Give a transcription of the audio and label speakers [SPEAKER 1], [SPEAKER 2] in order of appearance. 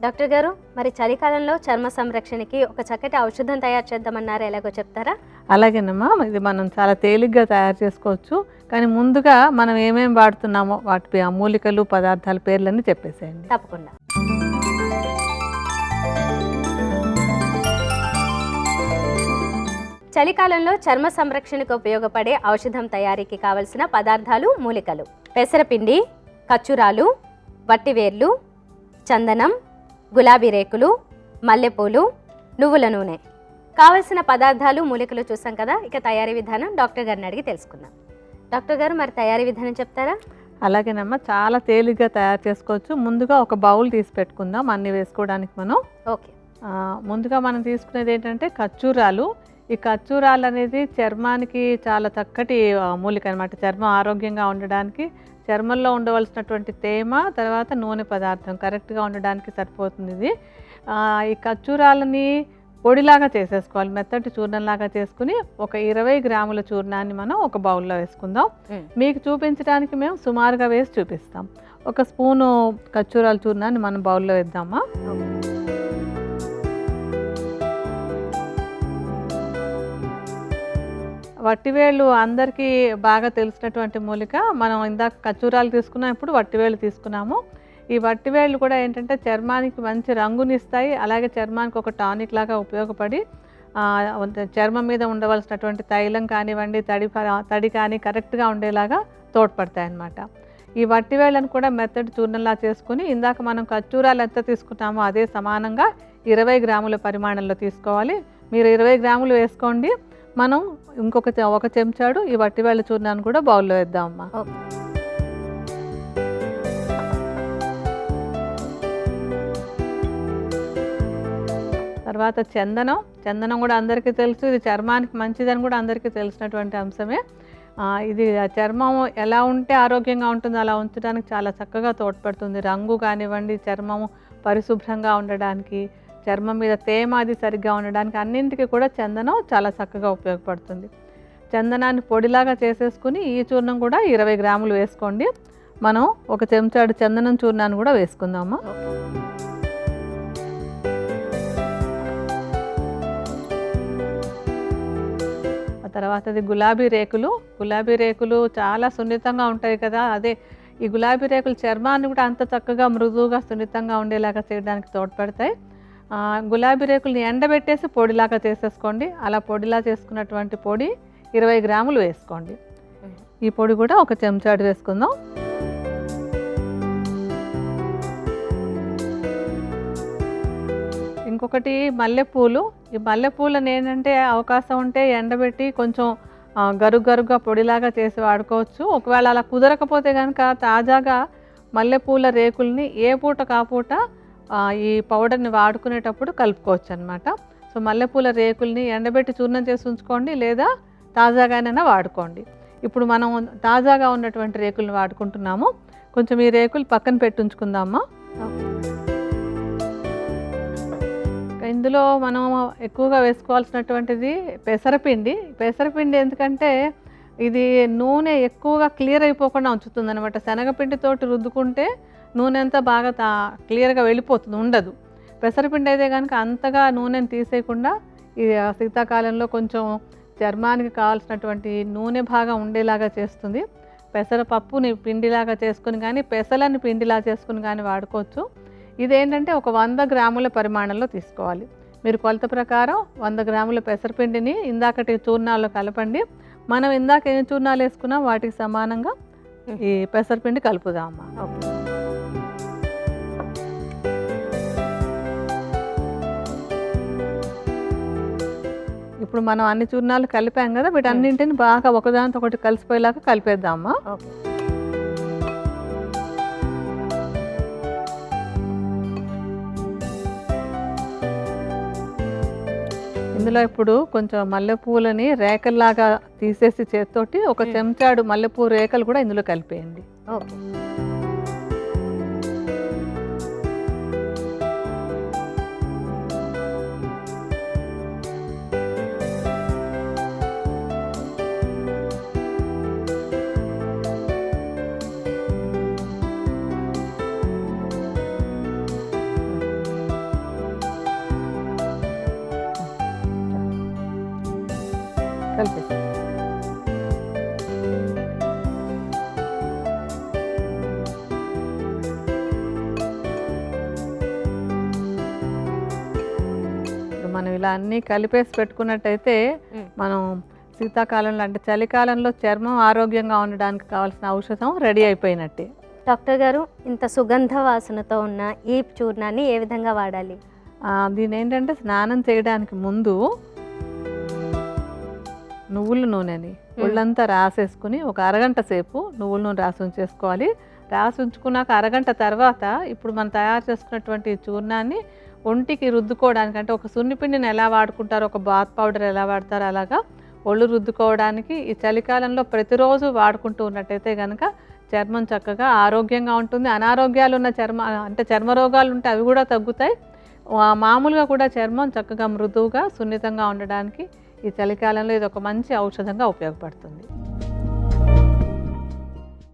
[SPEAKER 1] Doctor గారు, మరి చలికాలంలో చర్మ సంరక్షణకి ఒక చక్కటి ఔషధం తయారు చేద్దామన్నారు, ఎలాగో చెప్తారా?
[SPEAKER 2] అలాగేనమ్మా, ఇది మనం చాలా తేలిగ్గా తయారు చేసుకోవచ్చు. కానీ ముందుగా మనం ఏమేమి వాడుతున్నామో వాటి మూలికలు పదార్థాల పేర్లన్నీ చెప్పేసేయండి.
[SPEAKER 1] తప్పకుండా. చలికాలంలో చర్మ సంరక్షణకు ఉపయోగపడే ఔషధం తయారీకి కావలసిన పదార్థాలు, మూలికలు: పెసరపిండి, ఖర్జూరాలు, వట్టివేర్లు, చందనం, గులాబీ రేకులు, మల్లెపూలు, నువ్వుల నూనె. కావలసిన పదార్థాలు, మూలికలు చూసాం కదా. ఇక తయారీ విధానం డాక్టర్ గారిని అడిగి తెలుసుకుందాం. డాక్టర్ గారు, మరి తయారీ విధానం చెప్తారా?
[SPEAKER 2] అలాగేనమ్మా, చాలా తేలిగ్గా తయారు చేసుకోవచ్చు. ముందుగా ఒక బౌల్ తీసి పెట్టుకుందాం అన్నీ వేసుకోవడానికి మనం.
[SPEAKER 1] ఓకే.
[SPEAKER 2] ముందుగా మనం తీసుకునేది ఏంటంటే ఖర్జూరాలు. ఈ ఖర్జూరాలు అనేది చర్మానికి చాలా చక్కటి మూలిక అనమాట. చర్మం ఆరోగ్యంగా ఉండడానికి, చర్మంలో ఉండవలసినటువంటి తేమ, తర్వాత నూనె పదార్థం కరెక్ట్గా ఉండడానికి సరిపోతుంది ఇది. ఈ ఖర్జూరాలని పొడిలాగా చేసేసుకోవాలి, మెత్తటి చూర్ణంలాగా చేసుకుని ఒక 20 గ్రాముల చూర్ణాన్ని మనం ఒక బౌల్లో వేసుకుందాం. మీకు చూపించడానికి మేము సుమారుగా వేసి చూపిస్తాం. ఒక స్పూను ఖర్జూరాల చూర్ణాన్ని మనం బౌల్లో వేద్దామా. వట్టివేళ్ళు అందరికీ బాగా తెలిసినటువంటి మూలిక. మనం ఇందాక ఖర్జూరాలు తీసుకున్నాం, ఇప్పుడు వట్టివేళ్ళు తీసుకున్నాము. ఈ వట్టివేళ్ళు కూడా ఏంటంటే చర్మానికి మంచి రంగునిస్తాయి, అలాగే చర్మానికి ఒక టానిక్ లాగా ఉపయోగపడి చర్మం మీద ఉండవలసినటువంటి తైలం కానివ్వండి, తడి కానీ కరెక్ట్గా ఉండేలాగా తోడ్పడతాయి అన్నమాట. ఈ వట్టివేళ్ళను కూడా మెత్తటి చూర్ణంలా చేసుకుని ఇందాక మనం ఖర్జూరాలు ఎంత తీసుకున్నామో అదే సమానంగా 20 గ్రాముల పరిమాణంలో తీసుకోవాలి. మీరు 20 గ్రాములు వేసుకోండి. మనం ఒక చెంచాడు ఈ వట్టివేళ్ళ చూర్ణాన్ని కూడా బౌల్లో వేద్దామమ్మా. తర్వాత చందనం కూడా అందరికీ తెలుసు. ఇది చర్మానికి మంచిదని కూడా అందరికీ తెలిసినటువంటి అంశమే. ఇది చర్మం ఎలా ఉంటే ఆరోగ్యంగా ఉంటుందో అలా ఉంచడానికి చాలా చక్కగా తోడ్పడుతుంది. రంగు కానివ్వండి, చర్మము పరిశుభ్రంగా ఉండడానికి, చర్మం మీద తేమ అది సరిగ్గా ఉండడానికి, అన్నింటికి కూడా చందనం చాలా చక్కగా ఉపయోగపడుతుంది. చందనాన్ని పొడిలాగా చేసేసుకుని ఈ చూర్ణం కూడా 20 గ్రాములు వేసుకోండి. మనం ఒక చెంచాడు చందనం చూర్ణాన్ని కూడా వేసుకుందామా. ఆ తర్వాతది గులాబీ రేకులు చాలా సున్నితంగా ఉంటాయి కదా. అదే ఈ గులాబీ రేకులు చర్మాన్ని కూడా అంత చక్కగా మృదువుగా సున్నితంగా ఉండేలాగా చేయడానికి తోడ్పడతాయి. గులాబీ రేకుల్ని ఎండబెట్టేసి పొడిలాగా చేసేసుకోండి. అలా పొడిలా చేసుకున్నటువంటి పొడి 20 గ్రాములు వేసుకోండి. ఈ పొడి కూడా ఒక చెంచాడు వేసుకుందాం. ఇంకొకటి మల్లెపూలు. ఈ మల్లెపూలను ఏంటంటే అవకాశం ఉంటే ఎండబెట్టి కొంచెం గరుగ్గా పొడిలాగా చేసి వాడుకోవచ్చు. ఒకవేళ అలా కుదరకపోతే కనుక తాజాగా మల్లెపూల రేకుల్ని ఏ పూట కాపూట ఈ పౌడర్ని వాడుకునేటప్పుడు కలుపుకోవచ్చు అనమాట. సో మల్లెపూల రేకుల్ని ఎండబెట్టి చూర్ణం చేసి ఉంచుకోండి, లేదా తాజాగానైనా వాడుకోండి. ఇప్పుడు మనం తాజాగా ఉన్నటువంటి రేకుల్ని వాడుకుంటున్నాము. కొంచెం ఈ రేకులు పక్కన పెట్టి ఉంచుకుందామా. ఇందులో మనం ఎక్కువగా వేసుకోవాల్సినటువంటిది పెసరపిండి ఎందుకంటే ఇది నూనె ఎక్కువగా క్లియర్ అయిపోకుండా ఉంచుతుంది అనమాట. శనగపిండితోటి రుద్దుకుంటే నూనె అంతా బాగా క్లియర్గా వెళ్ళిపోతుంది, ఉండదు. పెసరపిండి అయితే కనుక అంతగా నూనెని తీసేయకుండా ఈ శీతాకాలంలో కొంచెం చర్మానికి కావాల్సినటువంటి నూనె భాగం ఉండేలాగా చేస్తుంది. పెసరపప్పుని పిండిలాగా చేసుకుని కానీ, పెసలని పిండిలా చేసుకుని కానీ వాడుకోవచ్చు. ఇదేంటంటే ఒక 100 గ్రాముల పరిమాణంలో తీసుకోవాలి. మీరు కొలత ప్రకారం 100 గ్రాముల పెసరపిండిని ఇందాకటి చూర్ణాల్లో కలపండి. మనం ఇందాక ఏం చూర్ణాలు వేసుకున్నాం వాటికి సమానంగా ఈ పెసరపిండి కలుపుదామా. ఇప్పుడు మనం అన్ని చూర్ణాలు కలిపాం కదా, వీటన్నింటిని బాగా ఒకదానితో ఒకటి కలిసిపోయేలాగా కలిపేద్దామా. ఇందులో ఇప్పుడు కొంచెం మల్లెపూలని రేకల్లాగా తీసేసి చేతితోటి ఒక చెంచాడు మల్లెపూ రేకలు కూడా ఇందులో కలిపేయండి.
[SPEAKER 1] ఓకే.
[SPEAKER 2] కలిపేసి మనం ఇలా అన్నీ కలిపేసి పెట్టుకున్నట్టయితే మనం శీతాకాలంలో అంటే చలికాలంలో చర్మం ఆరోగ్యంగా ఉండడానికి కావాల్సిన ఔషధం రెడీ అయిపోయినట్టే.
[SPEAKER 1] డాక్టర్ గారు, ఇంత సుగంధ వాసనతో ఉన్న ఈ చూర్ణాన్ని ఏ విధంగా వాడాలి?
[SPEAKER 2] దీని ఏంటంటే స్నానం చేయడానికి ముందు నువ్వుల నూనెని ఒళ్ళంతా రాసేసుకుని ఒక అరగంట సేపు నువ్వుల నూనె రాసి ఉంచేసుకోవాలి. రాసి ఉంచుకున్నాక అరగంట తర్వాత ఇప్పుడు మనం తయారు చేసుకున్నటువంటి చూర్ణాన్ని ఒంటికి రుద్దుకోవడానికి, అంటే ఒక సున్నిపిండిని ఎలా వాడుకుంటారో ఒక బాత్ పౌడర్ ఎలా వాడతారో అలాగా ఒళ్ళు రుద్దుకోవడానికి ఈ చలికాలంలో ప్రతిరోజు వాడుకుంటూ ఉన్నట్టయితే కనుక చర్మం చక్కగా ఆరోగ్యంగా ఉంటుంది. అనారోగ్యాలు ఉన్న అంటే చర్మ రోగాలు ఉంటే అవి కూడా తగ్గుతాయి. మామూలుగా కూడా చర్మం చక్కగా మృదువుగా సున్నితంగా ఉండడానికి ఈ చలికాలంలో ఇది ఒక మంచి ఔషధంగా ఉపయోగపడుతుంది.